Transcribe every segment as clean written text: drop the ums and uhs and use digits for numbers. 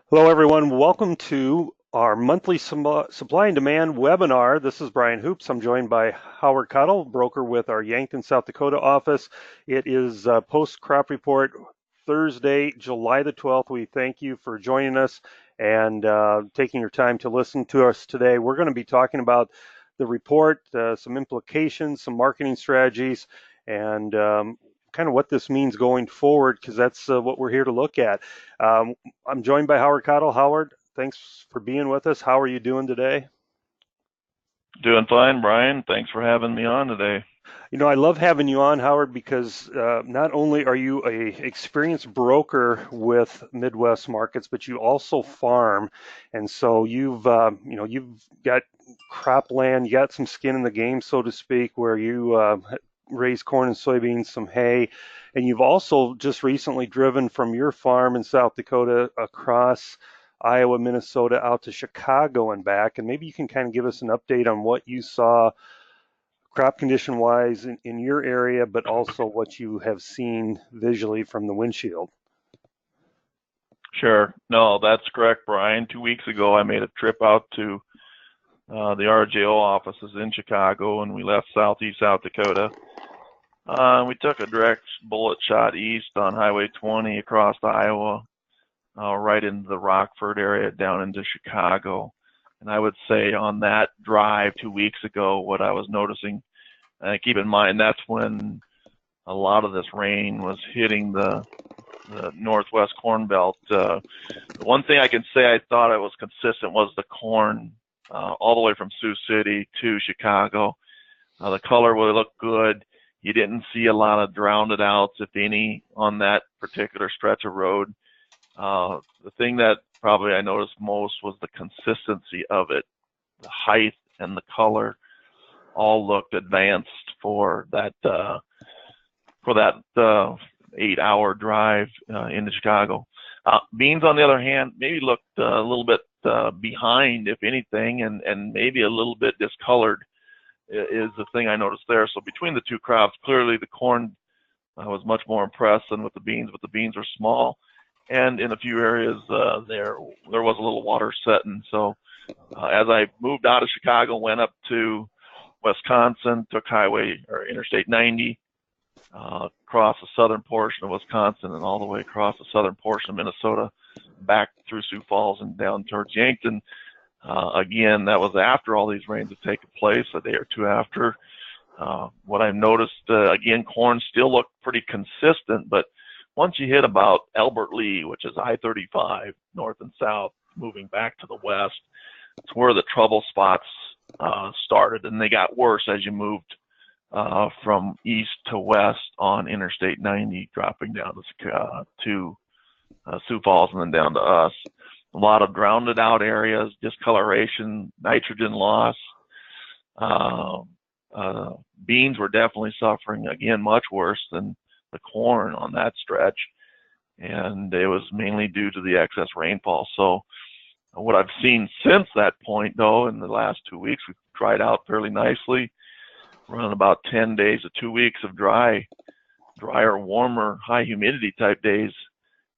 Hello, everyone. Welcome to our monthly supply and demand webinar. This is Brian Hoops. I'm joined by Howard Kathol, broker with our Yankton, South Dakota office. It is post-crop report Thursday, July the 12th. We thank you for joining us and taking your time to listen to us today. We're going to be talking about the report, some implications, some marketing strategies, and kind of what this means going forward, because that's what we're here to look at. I'm joined by Howard Kathol. Howard, thanks for being with us. How are you doing today? Doing fine, Brian. Thanks for having me on today. You know, I love having you on, Howard, because not only are you a experienced broker with Midwest markets, but you also farm, and so you've got cropland, you got some skin in the game, so to speak, where you raise corn and soybeans, some hay, and you've also just recently driven from your farm in South Dakota across Iowa, Minnesota, out to Chicago and back, and maybe you can kind of give us an update on what you saw crop condition wise in your area, but also what you have seen visually from the windshield. Sure. No, that's correct, Brian. 2 weeks ago, I made a trip out to the RJO offices in Chicago, and we left southeast South Dakota. We took a direct bullet shot east on Highway 20 across Iowa, right into the Rockford area down into Chicago. And I would say on that drive 2 weeks ago, what I was noticing, keep in mind, that's when a lot of this rain was hitting the Northwest Corn Belt. The one thing I can say I thought it was consistent was the corn all the way from Sioux City to Chicago. The color would look good. You didn't see a lot of drowned outs, if any, on that particular stretch of road. The thing that probably I noticed most was the consistency of it. The height and the color all looked advanced for that 8-hour drive into Chicago. Beans, on the other hand, maybe looked a little bit behind, if anything, and maybe a little bit discolored is the thing I noticed there. So between the two crops, clearly the corn was much more impressed than with the beans, but the beans are small. And in a few areas, there was a little water setting. So as I moved out of Chicago, went up to Wisconsin, took Interstate 90, across the southern portion of Wisconsin and all the way across the southern portion of Minnesota, back through Sioux Falls and down towards Yankton. Again, that was after all these rains had taken place, a day or two after. What I noticed, again, corn still looked pretty consistent, but once you hit about Albert Lee, which is I-35, north and south, moving back to the west, it's where the trouble spots started, and they got worse as you moved from east to west on Interstate 90, dropping down to Sioux Falls and then down to us. A lot of drowned out areas, discoloration, nitrogen loss. Beans were definitely suffering, again, much worse than the corn on that stretch, and it was mainly due to the excess rainfall. So what I've seen since that point, though, in the last 2 weeks, we've dried out fairly nicely. We're on about 10 days to 2 weeks of drier, warmer, high humidity type days,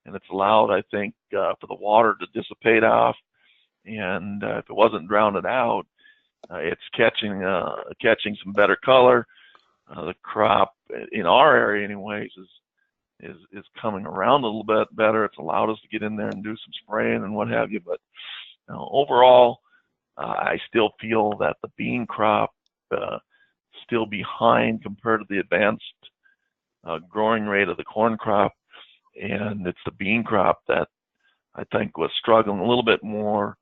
and it's allowed, I think, for the water to dissipate off. And if it wasn't drowned out, it's catching some better color. The crop in our area, anyways, is coming around a little bit better. It's allowed us to get in there and do some spraying and what have you. But overall, I still feel that the bean crop still behind compared to the advanced growing rate of the corn crop, and it's the bean crop that I think was struggling a little bit more,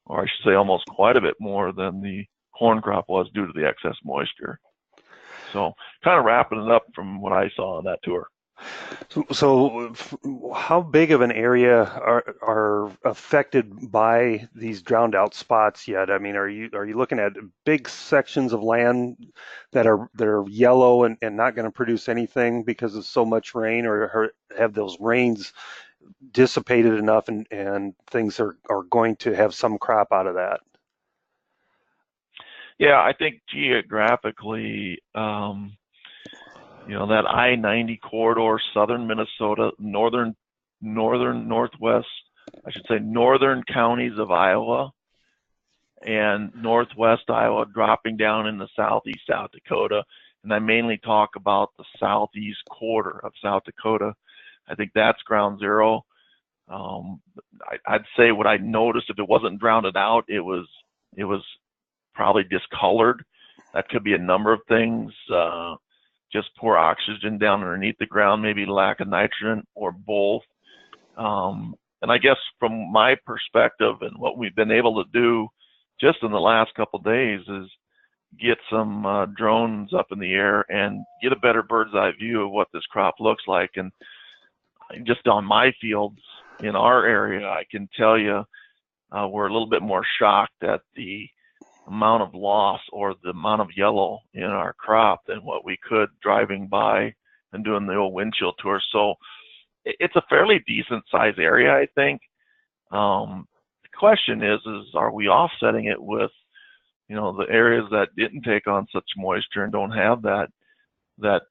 or I should say almost quite a bit more than the corn crop was due to the excess moisture. So kind of wrapping it up from what I saw on that tour. So how big of an area are affected by these drowned out spots yet? I mean, are you looking at big sections of land that are yellow and not going to produce anything because of so much rain, or have those rains dissipated enough and things are going to have some crop out of that? Yeah, I think geographically, that I-90 corridor, southern Minnesota, northern, northwest, I should say, northern counties of Iowa and northwest Iowa, dropping down in the southeast South Dakota. And I mainly talk about the southeast quarter of South Dakota. I think that's ground zero. I'd say what I noticed, if it wasn't drowned out, it was probably discolored. That could be a number of things, just poor oxygen down underneath the ground, maybe lack of nitrogen, or both. And I guess from my perspective and what we've been able to do just in the last couple of days is get some drones up in the air and get a better bird's eye view of what this crop looks like. And just on my fields in our area, I can tell you we're a little bit more shocked at the amount of loss or the amount of yellow in our crop than what we could driving by and doing the old windshield tour. So it's a fairly decent sized area, I think. The question is are we offsetting it with, the areas that didn't take on such moisture and don't have that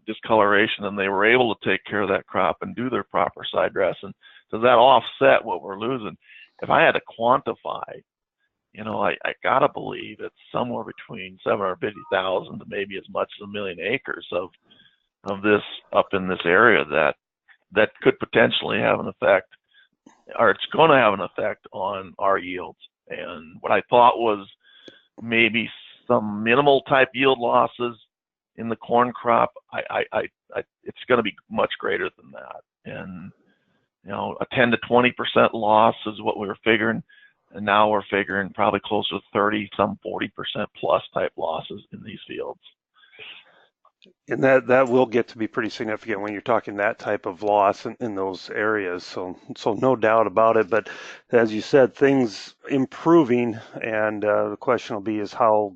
discoloration, and they were able to take care of that crop and do their proper side dress? And does that offset what we're losing? If I had to quantify, I gotta believe it's somewhere between 750,000 to maybe as much as 1 million acres of this up in this area that could potentially have an effect, or it's going to have an effect on our yields. And what I thought was maybe some minimal type yield losses in the corn crop, it's going to be much greater than that. And a 10 to 20% loss is what we were figuring, and now we're figuring probably closer to 30, some 40% plus type losses in these fields. And that will get to be pretty significant when you're talking that type of loss in those areas. So no doubt about it. But as you said, things improving, and the question will be is how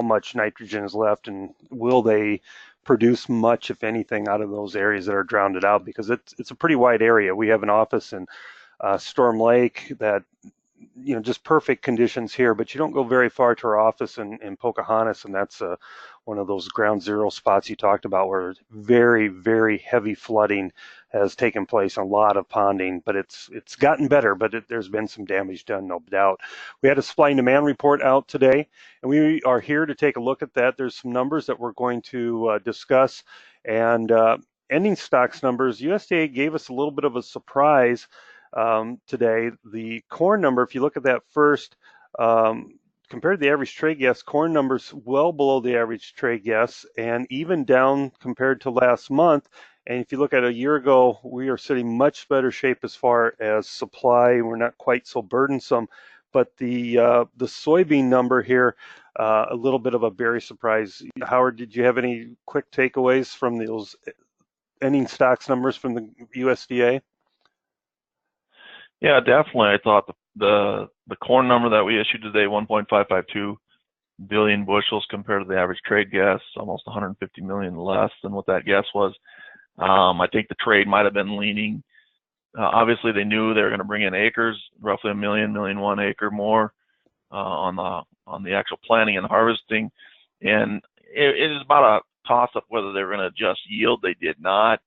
much nitrogen is left, and will they produce much, if anything, out of those areas that are drowned out? Because it's a pretty wide area. We have an office in Storm Lake that, just perfect conditions here, but you don't go very far to our office in Pocahontas, and that's one of those ground zero spots you talked about where very, very heavy flooding has taken place, a lot of ponding, but it's gotten better, but there's been some damage done, no doubt. We had a supply and demand report out today, and we are here to take a look at that. There's some numbers that we're going to discuss, and ending stocks numbers. USDA gave us a little bit of a surprise today. The corn number, if you look at that first, compared to the average trade guess, corn numbers well below the average trade guess, and even down compared to last month. And if you look at a year ago, we are sitting much better shape as far as supply. We're not quite so burdensome. But the soybean number here, a little bit of a berry surprise. Howard, did you have any quick takeaways from those ending stocks numbers from the USDA? Yeah, definitely. I thought the corn number that we issued today, 1.552 billion bushels compared to the average trade guess, almost 150 million less than what that guess was. I think the trade might have been leaning. Obviously, they knew they were going to bring in acres, roughly 1 acre more on the actual planting and harvesting, and it is about a toss-up whether they were going to adjust yield. They did not,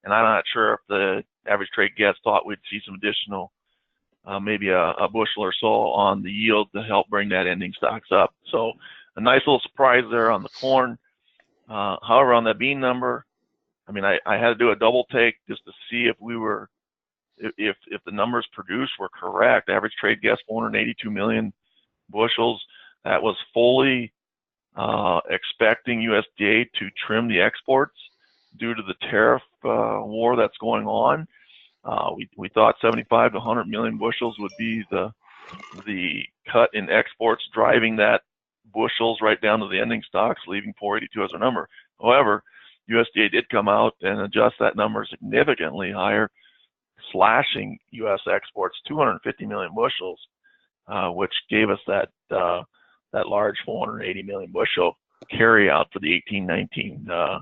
and I'm not sure if the average trade guess thought we'd see some additional, maybe a bushel or so on the yield to help bring that ending stocks up. So a nice little surprise there on the corn. However, on that bean number, I mean, I had to do a double take just to see if the numbers produced were correct. Average trade guess 482 million bushels. That was fully expecting USDA to trim the exports due to the tariff war that's going on. We thought 75 to 100 million bushels would be the cut in exports, driving that bushels right down to the ending stocks, leaving 482 as our number. However, USDA did come out and adjust that number significantly higher, slashing U.S. exports 250 million bushels, which gave us that large 480 million bushel carry out for the 18-19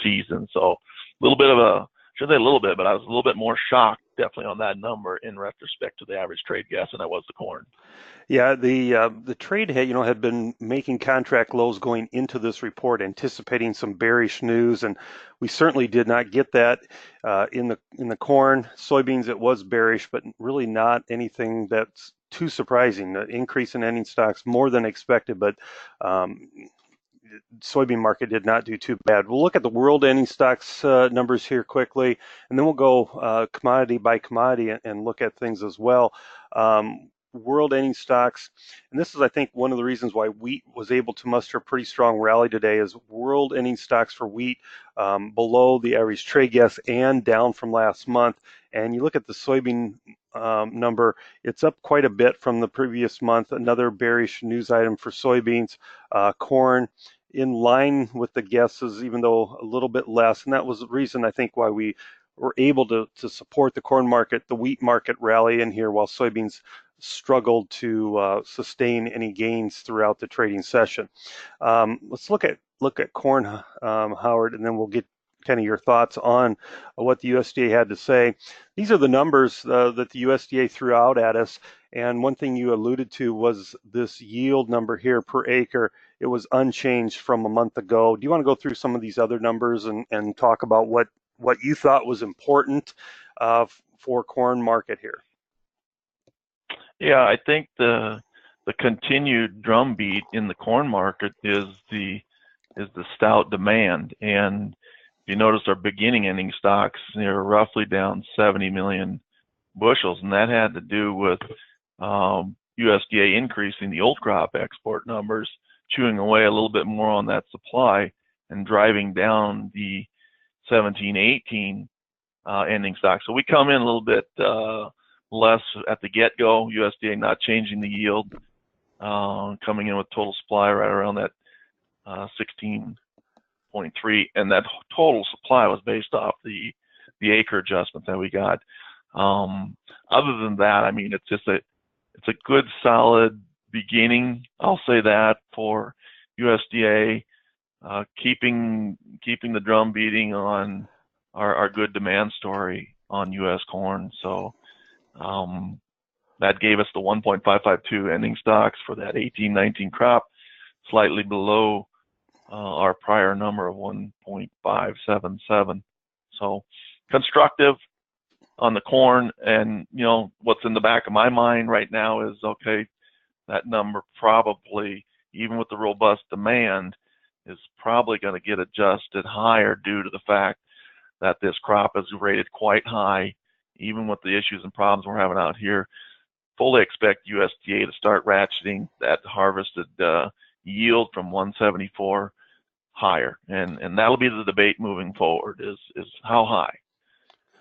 season. So a little bit of a, shouldn't say a little bit, but I was a little bit more shocked definitely on that number in retrospect to the average trade guess, and that was the corn. Yeah, the trade had had been making contract lows going into this report, anticipating some bearish news, and we certainly did not get that in the corn. Soybeans, it was bearish, but really not anything that's too surprising. The increase in ending stocks more than expected, but um, soybean market did not do too bad. We'll look at the world ending stocks numbers here quickly, and then we'll go commodity by commodity and look at things as well. World ending stocks, and this is, I think, one of the reasons why wheat was able to muster a pretty strong rally today, is world ending stocks for wheat below the average trade guess and down from last month. And you look at the soybean number, it's up quite a bit from the previous month. Another bearish news item for soybeans. Corn in line with the guesses, even though a little bit less. And that was the reason, I think, why we were able to support the corn market, the wheat market rally in here, while soybeans struggled to sustain any gains throughout the trading session. Let's look at corn, Howard, and then we'll get kind of your thoughts on what the USDA had to say. These are the numbers that the USDA threw out at us, and one thing you alluded to was this yield number here per acre. It was unchanged from a month ago. Do you want to go through some of these other numbers and talk about what you thought was important for corn market here? Yeah, I think the continued drumbeat in the corn market is the stout demand. And if you notice, our beginning ending stocks, they're roughly down 70 million bushels, and that had to do with USDA increasing the old crop export numbers, chewing away a little bit more on that supply and driving down the 17-18 ending stock. So we come in a little bit less at the get-go. USDA not changing the yield, coming in with total supply right around that 16.3, and that total supply was based off the acre adjustment that we got. Other than that, I mean, it's a good solid beginning, I'll say that, for USDA, keeping the drum beating on our good demand story on U.S. corn. So that gave us the 1.552 ending stocks for that 18-19 crop, slightly below our prior number of 1.577. So constructive on the corn. And what's in the back of my mind right now is, okay, that number probably, even with the robust demand, is probably going to get adjusted higher due to the fact that this crop is rated quite high, even with the issues and problems we're having out here. Fully expect USDA to start ratcheting that harvested yield from 174 higher, and that'll be the debate moving forward, is how high.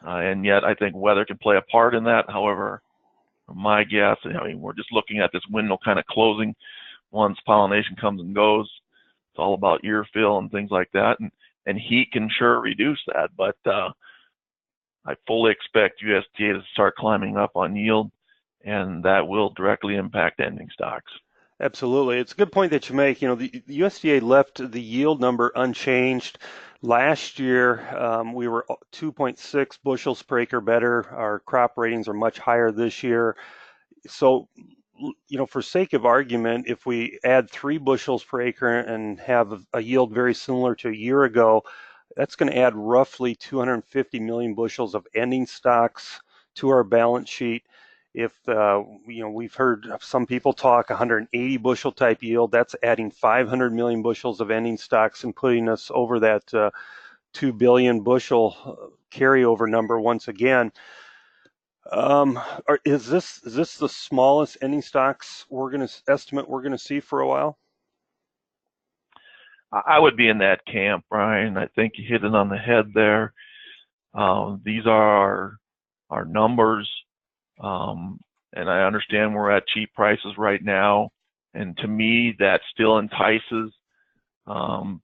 And yet I think weather can play a part in that. However, my guess, I mean, we're just looking at this window kind of closing once pollination comes and goes. It's all about ear fill and things like that, and heat can sure reduce that, but I fully expect USDA to start climbing up on yield, and that will directly impact ending stocks. Absolutely. It's a good point that you make. The USDA left the yield number unchanged. Last year, we were 2.6 bushels per acre better. Our crop ratings are much higher this year. So, for sake of argument, if we add 3 bushels per acre and have a yield very similar to a year ago, that's going to add roughly 250 million bushels of ending stocks to our balance sheet. If we've heard some people talk 180 bushel type yield, that's adding 500 million bushels of ending stocks and putting us over that 2 billion bushel carryover number once again. Is this the smallest ending stocks estimate we're gonna see for a while? I would be in that camp, Brian. I think you hit it on the head there. These are our numbers. And I understand we're at cheap prices right now. And to me, that still entices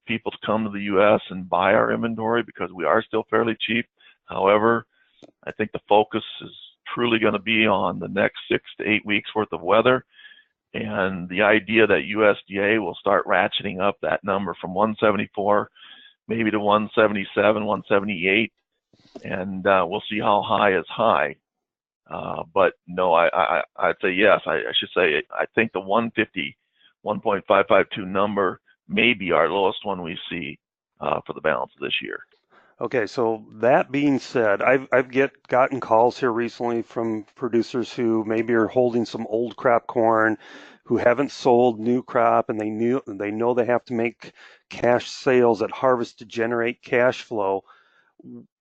people to come to the U.S. and buy our inventory because we are still fairly cheap. However, I think the focus is truly going to be on the next 6 to 8 weeks worth of weather. And the idea that USDA will start ratcheting up that number from 174 maybe to 177, 178 and we'll see how high is high. But no, I'd say yes. I should say I think the 150, 1.552 number may be our lowest one we see for the balance of this year. Okay, so that being said, I've gotten calls here recently from producers who maybe are holding some old crop corn, who haven't sold new crop, and they know they have to make cash sales at harvest to generate cash flow.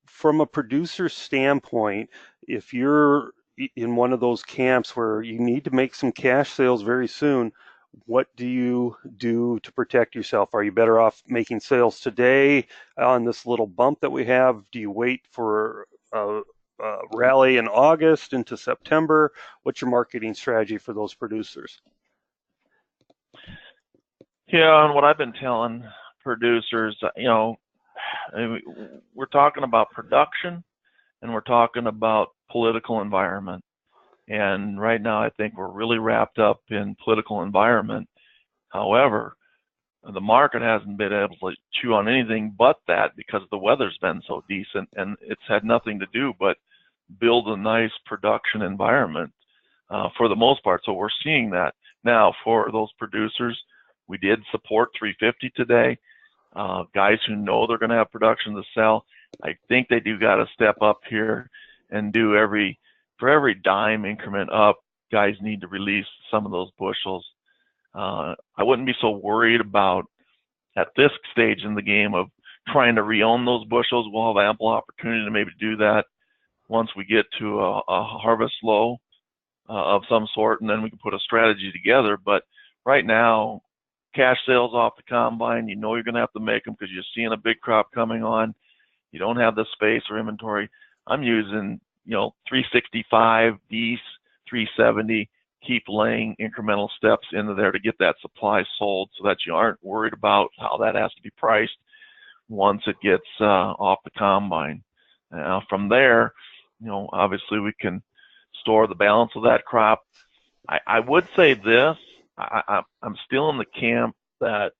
From a producer standpoint, if you're in one of those camps where you need to make some cash sales very soon, what do you do to protect yourself? Are you better off making sales today on this little bump that we have? Do you wait for a rally in August into September? What's your marketing strategy for those producers? Yeah, and what I've been telling producers, we're talking about production and we're talking about political environment. And right now, I think we're really wrapped up in political environment. However, the market hasn't been able to chew on anything but that because the weather's been so decent, and it's had nothing to do but build a nice production environment for the most part. So we're seeing that. Now, for those producers, we did support 350 today. Guys who know they're going to have production to sell, I think they do got to step up here and do for every dime increment up, guys need to release some of those bushels. I wouldn't be so worried about at this stage in the game of trying to re-own those bushels. We'll have ample opportunity to maybe do that once we get to a harvest low of some sort, and then we can put a strategy together. But right now, cash sales off the combine, you know you're going to have to make them because you're seeing a big crop coming on. You don't have the space or inventory. I'm using 365, D's, 370, keep laying incremental steps into there to get that supply sold so that you aren't worried about how that has to be priced once it gets off the combine. From there, obviously we can store the balance of that crop. I would say this, I'm still in the camp that,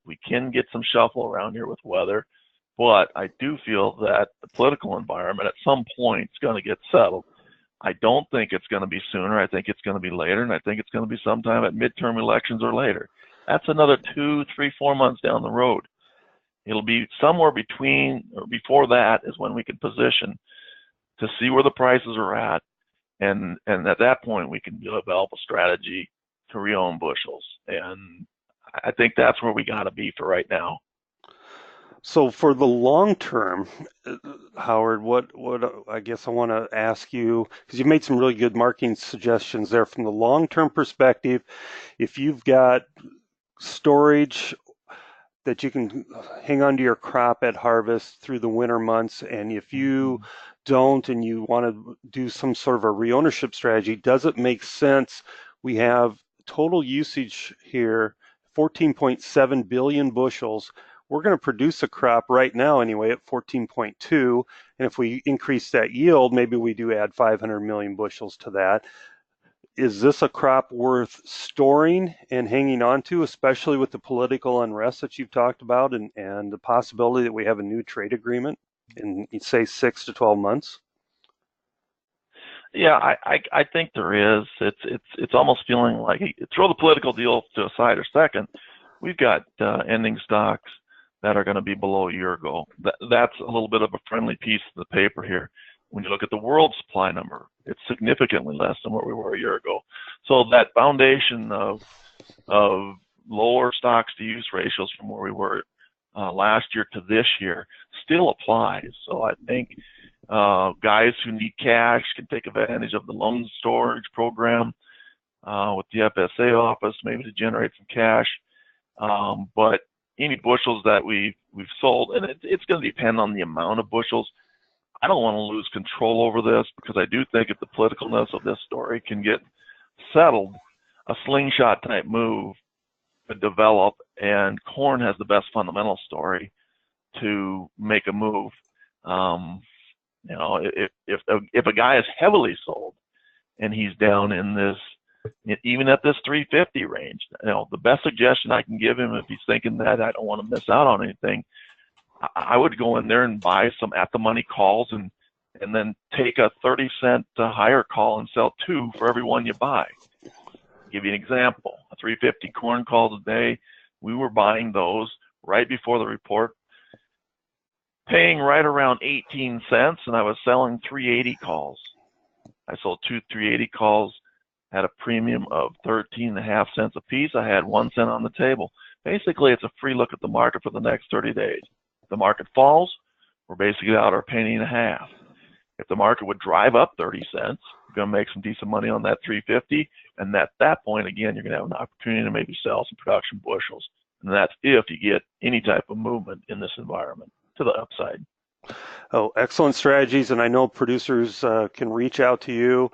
we can get some shuffle around here with weather. But I do feel that the political environment at some point is going to get settled. I don't think it's going to be sooner. I think it's going to be later, and I think it's going to be sometime at midterm elections or later. That's another 2, 3, 4 months down the road. It'll be somewhere between or before that is when we can position to see where the prices are at, and at that point we can develop a strategy to re-own bushels. And I think that's where we got to be for right now. So for the long term, Howard, what I guess I want to ask you, because you made some really good marketing suggestions there. From the long term perspective, if you've got storage that you can hang on to your crop at harvest through the winter months, and if you don't and you want to do some sort of a reownership strategy, does it make sense? We have total usage here, 14.7 billion bushels. We're going to produce a crop right now anyway at 14.2, and if we increase that yield, maybe we do add 500 million bushels to that. Is this a crop worth storing and hanging on to, especially with the political unrest that you've talked about and the possibility that we have a new trade agreement in, say, 6 to 12 months? Yeah, I think there is. It's almost feeling like, throw the political deal to a side or second, we've got ending stocks that are going to be below a year ago. That's a little bit of a friendly piece of the paper here. When you look at the world supply number, it's significantly less than where we were a year ago. So that foundation of lower stocks to use ratios from where we were last year to this year still applies. So I think guys who need cash can take advantage of the loan storage program with the FSA office, maybe to generate some cash. But any bushels that we've sold, and it's going to depend on the amount of bushels. I don't want to lose control over this because I do think if the politicalness of this story can get settled, a slingshot type move could develop, and corn has the best fundamental story to make a move. If a guy is heavily sold and he's down in this, even at this 350 range, the best suggestion I can give him if he's thinking that I don't want to miss out on anything, I would go in there and buy some at the money calls and then take a 30-cent higher call and sell 2 for every one you buy. Give you an example. 350 corn calls a day. We were buying those right before the report, paying right around 18 cents, and I was selling 380 calls. I sold 2 380 calls at a premium of 13.5 cents a piece. I had 1 cent on the table. Basically, it's a free look at the market for the next 30 days. If the market falls, we're basically out our penny and a half. If the market would drive up 30 cents, you're going to make some decent money on that 350, and at that point, again, you're going to have an opportunity to maybe sell some production bushels. And that's if you get any type of movement in this environment to the upside. Oh, excellent strategies. And I know producers can reach out to you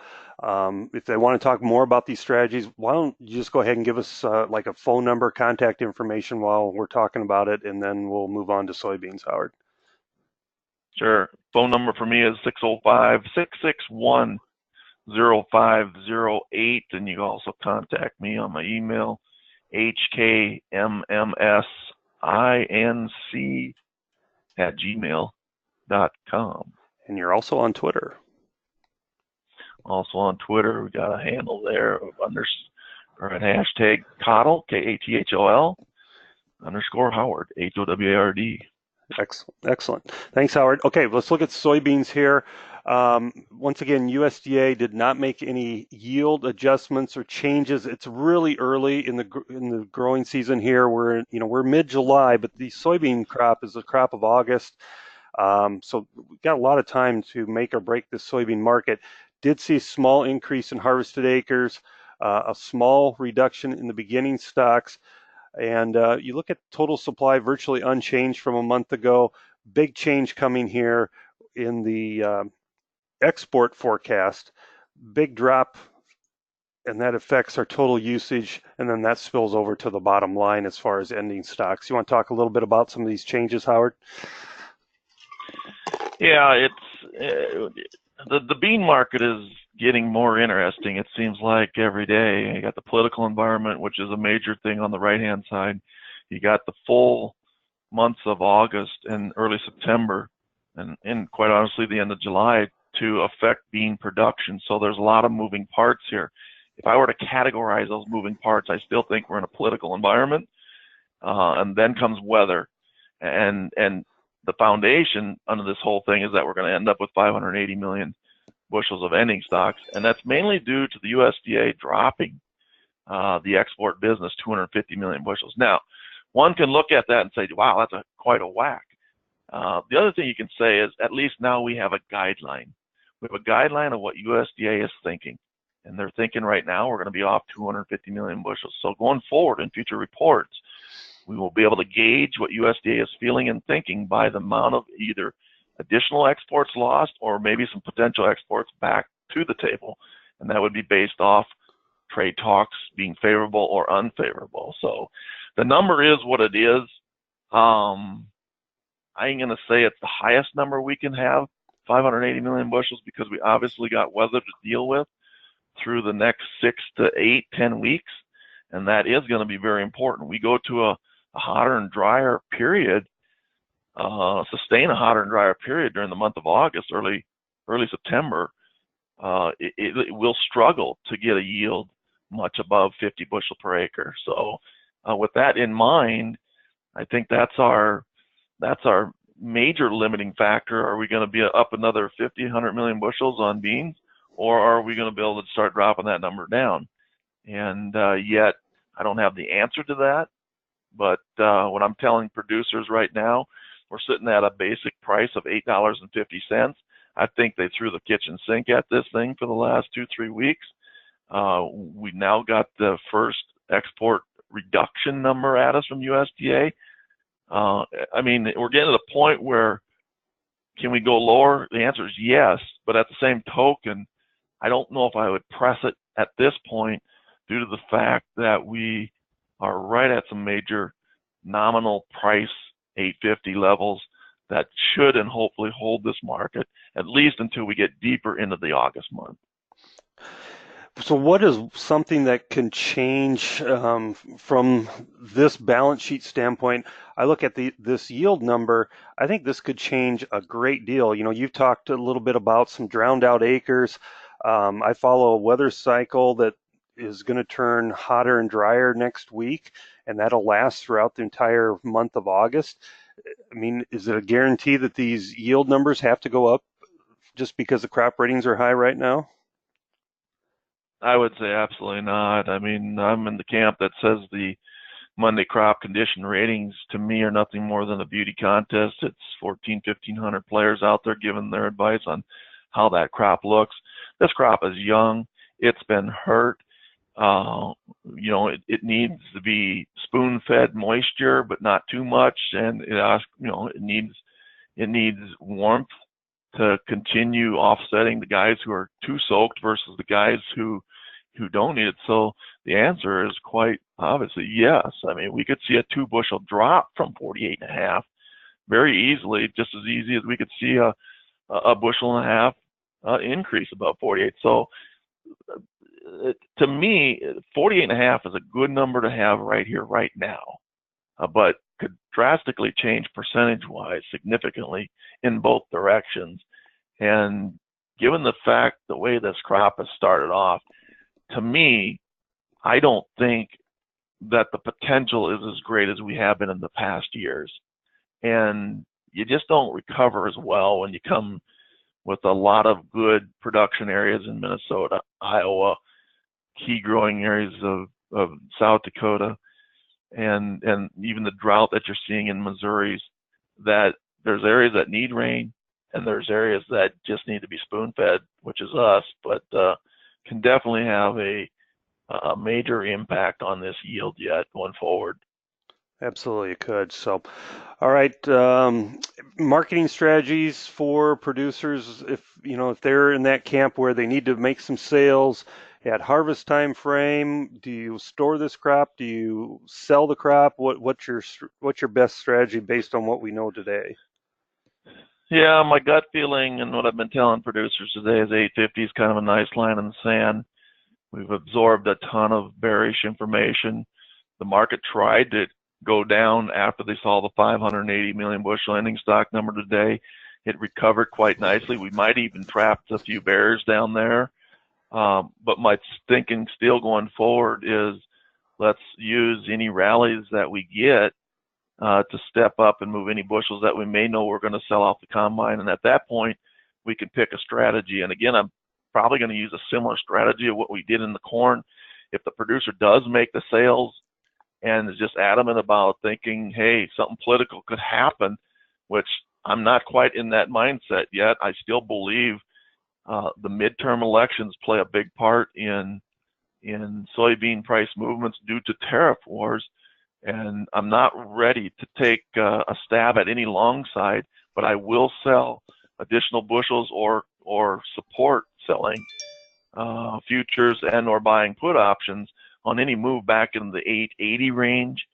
if they want to talk more about these strategies. Why don't you just go ahead and give us like a phone number, contact information while we're talking about it, and then we'll move on to soybeans, Howard. Sure. Phone number for me is 605-661-0508, and you can also contact me on my email, hkmmsinc@gmail.com. And you're also on Twitter. Also on Twitter, we got a handle there of or at hashtag Kathol, Kathol, _ Howard, HOWARD. Excellent. Thanks, Howard. Okay, let's look at soybeans here. Once again, USDA did not make any yield adjustments or changes. It's really early in the growing season here. We're mid-July, but the soybean crop is the crop of August. So we've got a lot of time to make or break this soybean market. Did see a small increase in harvested acres, a small reduction in the beginning stocks. And you look at total supply virtually unchanged from a month ago. Big change coming here in the export forecast. Big drop, and that affects our total usage, and then that spills over to the bottom line as far as ending stocks. You want to talk a little bit about some of these changes, Howard? Yeah, it's the bean market is getting more interesting, it seems like, every day. You got the political environment, which is a major thing on the right-hand side. You got the full months of August and early September, and quite honestly, the end of July to affect bean production. So there's a lot of moving parts here. If I were to categorize those moving parts, I still think we're in a political environment, and then comes weather. And the foundation under this whole thing is that we're going to end up with 580 million bushels of ending stocks, and that's mainly due to the USDA dropping the export business 250 million bushels. Now, one can look at that and say, wow, that's quite a whack. The other thing you can say is at least now we have a guideline. We have a guideline of what USDA is thinking, and they're thinking right now we're going to be off 250 million bushels. So going forward in future reports, we will be able to gauge what USDA is feeling and thinking by the amount of either additional exports lost or maybe some potential exports back to the table. And that would be based off trade talks being favorable or unfavorable. So the number is what it is. I ain't going to say it's the highest number we can have, 580 million bushels, because we obviously got weather to deal with through the next 6 to 8, 10 weeks. And that is going to be very important. We go to a hotter and drier period, sustain a hotter and drier period during the month of August, early September, it will struggle to get a yield much above 50 bushel per acre. So with that in mind, I think that's our major limiting factor. Are we going to be up another 50, 100 million bushels on beans, or are we going to be able to start dropping that number down? And yet I don't have the answer to that. But what I'm telling producers right now, we're sitting at a basic price of $8.50. I think they threw the kitchen sink at this thing for the last 2-3 weeks. We now got the first export reduction number at us from USDA. I mean, we're getting to the point where can we go lower? The answer is yes, but at the same token, I don't know if I would press it at this point due to the fact that we are right at some major nominal price 850 levels that should and hopefully hold this market at least until we get deeper into the August month. So what is something that can change from this balance sheet standpoint? I look at this yield number. I think this could change a great deal. You know, you've talked a little bit about some drowned out acres. I follow a weather cycle that is going to turn hotter and drier next week, and that'll last throughout the entire month of August. I mean, is it a guarantee that these yield numbers have to go up just because the crop ratings are high right now? I would say absolutely not. I mean, I'm in the camp that says the Monday crop condition ratings to me are nothing more than a beauty contest. It's 1,500 players out there giving their advice on how that crop looks. This crop is young. It's been hurt. Uh, it needs to be spoon-fed moisture, but not too much, and it needs warmth to continue offsetting the guys who are too soaked versus the guys who don't need it. So the answer is quite obviously yes. I mean, we could see a 2 bushel drop from 48.5 very easily, just as easy as we could see a bushel and a half increase above 48. So to me, 48.5 is a good number to have right here, right now, but could drastically change percentage-wise significantly in both directions. And given the fact the way this crop has started off, to me, I don't think that the potential is as great as we have been in the past years. And you just don't recover as well when you come with a lot of good production areas in Minnesota, Iowa, key growing areas of South Dakota, and even the drought that you're seeing in Missouri, that there's areas that need rain and there's areas that just need to be spoon-fed, which is us, but can definitely have a major impact on this yield yet going forward. Absolutely, it could. So, all right, marketing strategies for producers. If they're in that camp where they need to make some sales at harvest time frame, do you store this crop? Do you sell the crop? What's your best strategy based on what we know today? Yeah, my gut feeling and what I've been telling producers today is 850 is kind of a nice line in the sand. We've absorbed a ton of bearish information. The market tried to go down after they saw the 580 million bushel ending stock number today. It recovered quite nicely. We might even trapped a few bears down there. But my thinking still going forward is let's use any rallies that we get to step up and move any bushels that we may know we're going to sell off the combine. And at that point, we can pick a strategy. And again, I'm probably going to use a similar strategy of what we did in the corn. If the producer does make the sales and is just adamant about thinking, hey, something political could happen, which I'm not quite in that mindset yet. I still believe the midterm elections play a big part in soybean price movements due to tariff wars. And I'm not ready to take a stab at any long side, but I will sell additional bushels or support selling futures and or buying put options on any move back in the 880 range,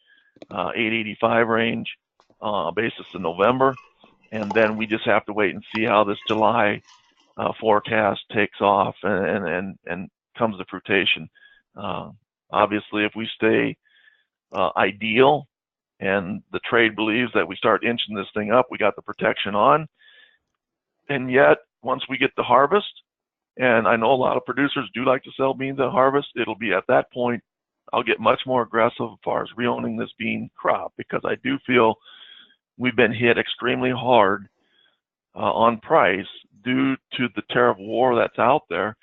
885 range, basis in November. And then we just have to wait and see how this July forecast takes off and comes to fruition. Obviously, if we stay ideal and the trade believes that we start inching this thing up, we got the protection on. And yet, once we get the harvest, and I know a lot of producers do like to sell beans at harvest, it'll be at that point I'll get much more aggressive as far as reowning this bean crop, because I do feel we've been hit extremely hard on price due to the tariff war that's out there,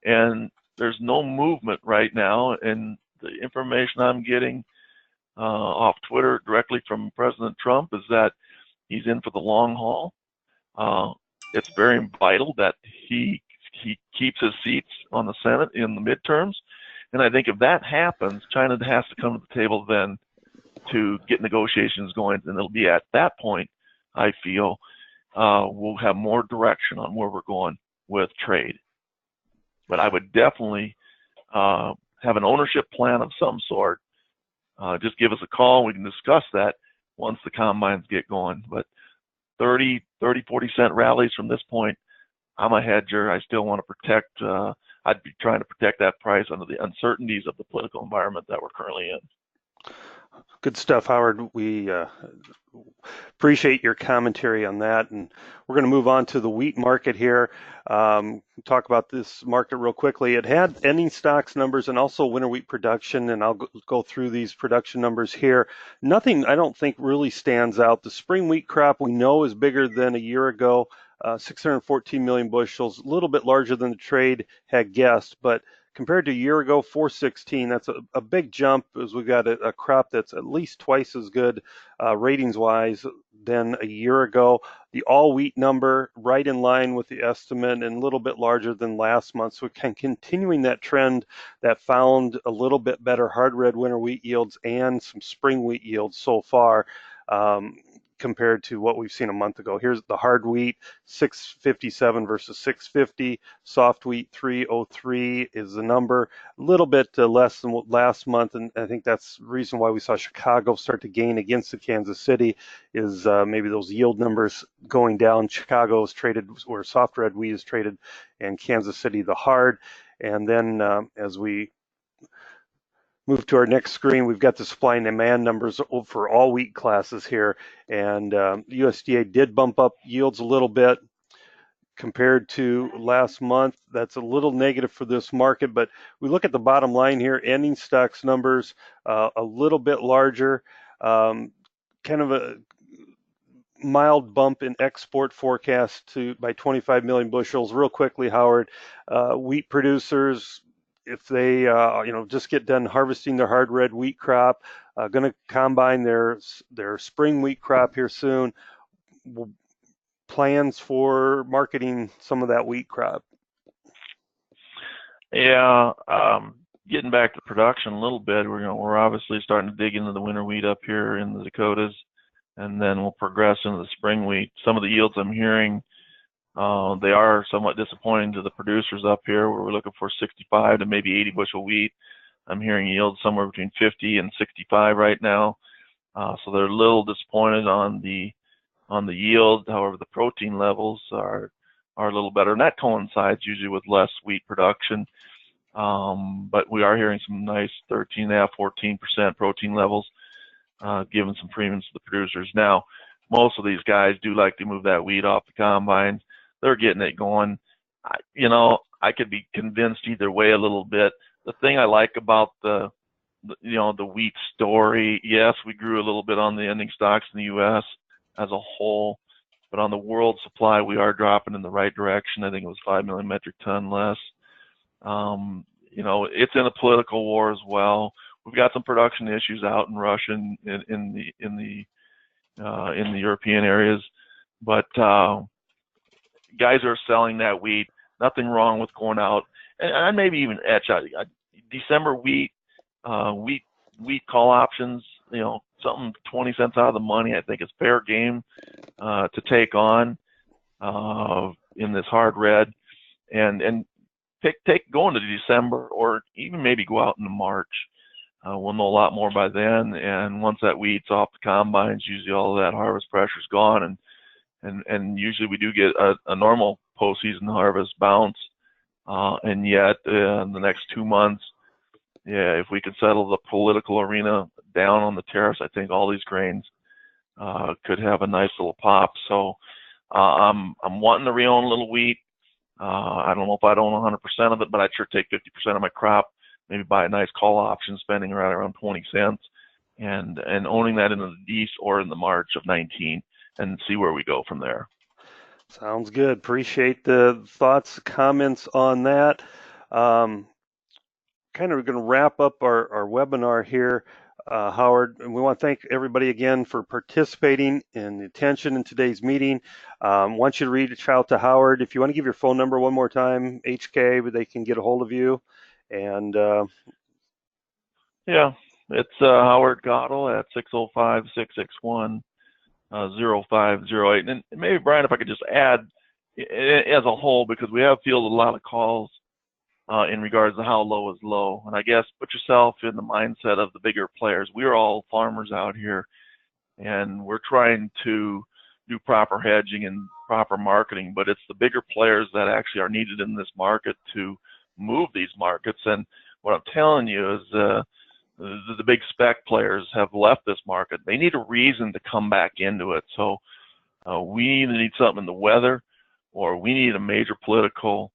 and there's no movement right now. And the information I'm getting off Twitter directly from President Trump is that he's in for the long haul. It's very vital that he keeps his seats on the Senate in the midterms. And I think if that happens, China has to come to the table then to get negotiations going. And it'll be at that point, I feel, we'll have more direction on where we're going with trade. But I would definitely have an ownership plan of some sort. Just give us a call. We can discuss that once the combines get going. But 30, 40 cent rallies from this point, I'm a hedger. I still want to protect I'd be trying to protect that price under the uncertainties of the political environment that we're currently in. Good stuff, Howard. We appreciate your commentary on that. And we're going to move on to the wheat market here. Talk about this market real quickly. It had ending stocks numbers and also winter wheat production, and I'll go through these production numbers here. Nothing, I don't think, really stands out. The spring wheat crop we know is bigger than a year ago. 614 million bushels, a little bit larger than the trade had guessed, but compared to a year ago, 416, that's a big jump, as we've got a crop that's at least twice as good ratings-wise than a year ago. The all wheat number right in line with the estimate and a little bit larger than last month. So continuing that trend that found a little bit better hard red winter wheat yields and some spring wheat yields so far. Compared to what we've seen a month ago. Here's the hard wheat, 657 versus 650. Soft wheat, 303 is the number. A little bit less than last month, and I think that's the reason why we saw Chicago start to gain against the Kansas City is maybe those yield numbers going down. Chicago is traded where soft red wheat is traded, and Kansas City the hard. And then as we move to our next screen, we've got the supply and demand numbers for all wheat classes here, and the USDA did bump up yields a little bit compared to last month. That's a little negative for this market, but we look at the bottom line here, ending stocks numbers a little bit larger, kind of a mild bump in export forecast by 25 million bushels. Real quickly, Howard, wheat producers, if they just get done harvesting their hard red wheat crop, going to combine their spring wheat crop here soon. Plans for marketing some of that wheat crop? Yeah, getting back to production a little bit, we're obviously starting to dig into the winter wheat up here in the Dakotas, and then we'll progress into the spring wheat. Some of the yields I'm hearing, they are somewhat disappointing to the producers up here, where we're looking for 65 to maybe 80 bushel wheat. I'm hearing yields somewhere between 50 and 65 right now, so they're a little disappointed on the yield. However, the protein levels are a little better, and that coincides usually with less wheat production. But we are hearing some nice 13.5, 14% protein levels, giving some premiums to the producers. Now, most of these guys do like to move that wheat off the combines. They're getting it going. I could be convinced either way a little bit. The thing I like about the wheat story, yes, we grew a little bit on the ending stocks in the U.S. as a whole, but on the world supply, we are dropping in the right direction. I think it was 5 million metric ton less. It's in a political war as well. We've got some production issues out in Russia and in the European areas, but guys are selling that wheat. Nothing wrong with going out and maybe even etch out December wheat call options. Something 20 cents out of the money. I think is fair game to take on in this hard red, and take going to December, or even maybe go out into March. We'll know a lot more by then, and once that wheat's off the combines, usually all of that harvest pressure's gone, and usually we do get a normal postseason harvest bounce, and yet in the next 2 months, yeah, if we could settle the political arena down on the tariffs, I think all these grains could have a nice little pop. So I'm wanting to re-own a little wheat. I don't know if I'd own 100% of it, but I'd sure take 50% of my crop, maybe buy a nice call option, spending right around 20 cents, and owning that in the Dece or in the March of 19, and see where we go from there. Sounds good. Appreciate the thoughts, comments on that. Kind of going to wrap up our webinar here, Howard, and we want to thank everybody again for participating and the attention in today's meeting. Want you to reach out to Howard. If you want to give your phone number one more time, HK, but they can get a hold of you. And yeah, it's Howard Kathol at 605-661-0508. And maybe, Brian, if I could just add as a whole, because we have fielded a lot of calls in regards to how low is low. And I guess put yourself in the mindset of the bigger players. We're all farmers out here, and we're trying to do proper hedging and proper marketing, but it's the bigger players that actually are needed in this market to move these markets. And what I'm telling you is the big spec players have left this market. They need a reason to come back into it. So we either need something in the weather, or we need a major political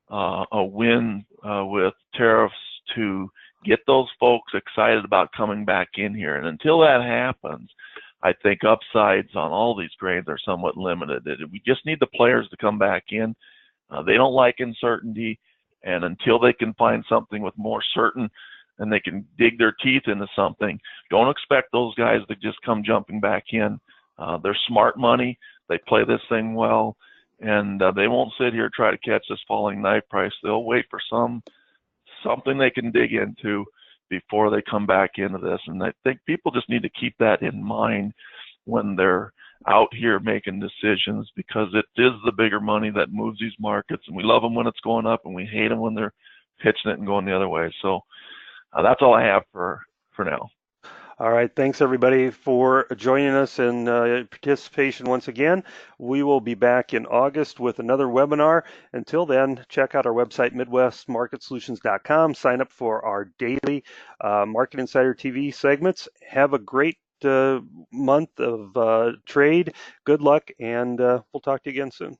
a win with tariffs to get those folks excited about coming back in here. And until that happens, I think upsides on all these grains are somewhat limited. We just need the players to come back in. They don't like uncertainty, and until they can find something with more certain and they can dig their teeth into something, don't expect those guys to just come jumping back in. They're smart money. They play this thing well, and they won't sit here and try to catch this falling knife price. They'll wait for something they can dig into before they come back into this. And I think people just need to keep that in mind when they're out here making decisions, because it is the bigger money that moves these markets, and we love them when it's going up and we hate them when they're pitching it and going the other way. So that's all I have for now. All right. Thanks, everybody, for joining us and participation once again. We will be back in August with another webinar. Until then, check out our website, MidwestMarketSolutions.com. Sign up for our daily Market Insider TV segments. Have a great month of trade. Good luck, and we'll talk to you again soon.